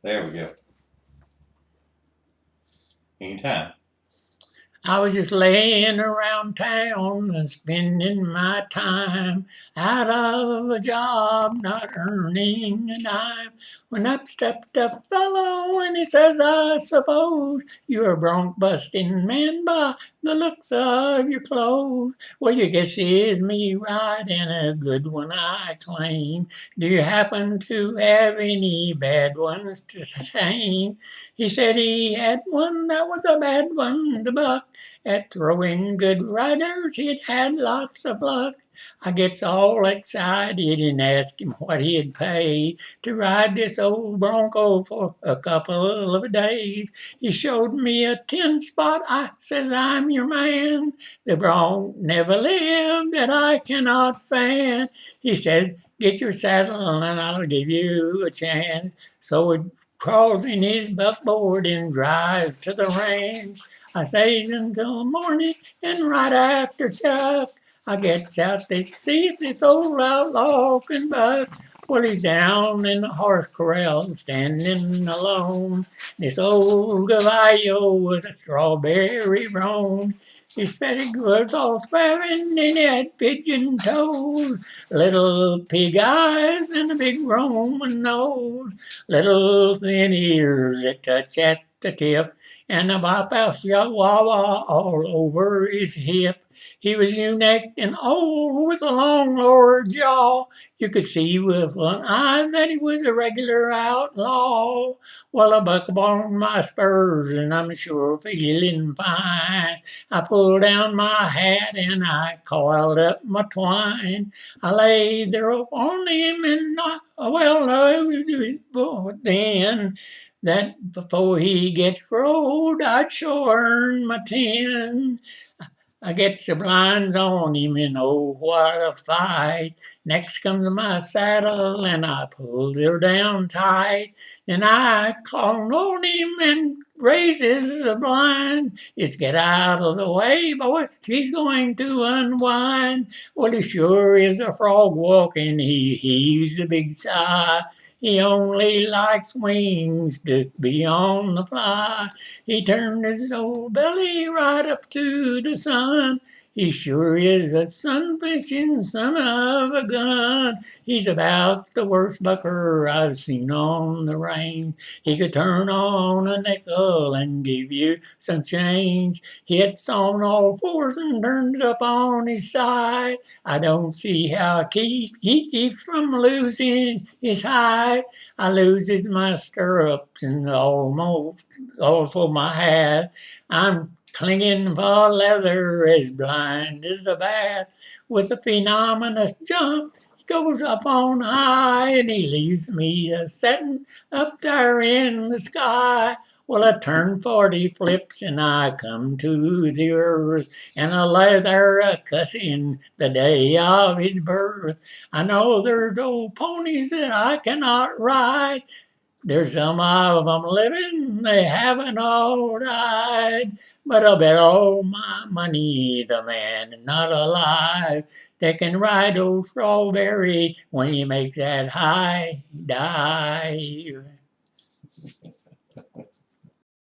There we go. Anytime. I was just laying around town and spending my time out of a job, not earning a dime. When up stepped a fellow and he says, I suppose you're a bronc busting man by the looks of your clothes. Well, you guess is me right and a good one I claim. Do you happen to have any bad ones to shame? He said he had one that was a bad one to buck. At throwing good riders, he'd had lots of luck. I gets all excited and asked him what he'd pay to ride this old bronco for a couple of days. He showed me a 10 spot. I says, I'm your man. The bronc never lived that I cannot fan. He says, get your saddle and I'll give you a chance. So it crawls in his buckboard and drives to the range. I stays until morning, and right after chuck, I gets out to see if this old outlaw can buck. Well, he's down in the horse corral, standing alone. This old caballo was a strawberry roan. His fetid was all sparring, and he had pigeon toes, little pig eyes, and a big Roman nose, little thin ears that touch at the tip, and a bypass chihuahua all over his hip. He was ewe-necked and old with a long lower jaw. You could see with one eye that he was a regular outlaw. Well, I buckled on my spurs and I'm sure feeling fine. I pulled down my hat and I coiled up my twine. I laid there upon him and then that before he gets rode, I'd sure earn my 10. I gets the blinds on him and oh, what a fight. Next comes my saddle and I pulled her down tight. Then I called on him and raises the blind. It's get out of the way, boy, she's going to unwind. Well, he sure is a frog walking, he heaves a big sigh. He only likes wings to be on the fly. He turned his old belly right up to the sun. He sure is a sun-fishing son of a gun. He's about the worst bucker I've seen on the range. He could turn on a nickel and give you some change. Hits on all fours and turns up on his side. I don't see how he keeps from losing his hide. I loses my stirrups and almost also my hat. I'm clinging for leather as blind as a bat. With a phenomenous jump, he goes up on high and he leaves me a setting up there in the sky. Well, I turn 40 flips and I come to the earth, and I lay there a cussing the day of his birth. I know there's old ponies that I cannot ride. There's some of 'em living, they haven't all died. But I'll bet all my money the man is not alive that can ride old Strawberry when he makes that high dive.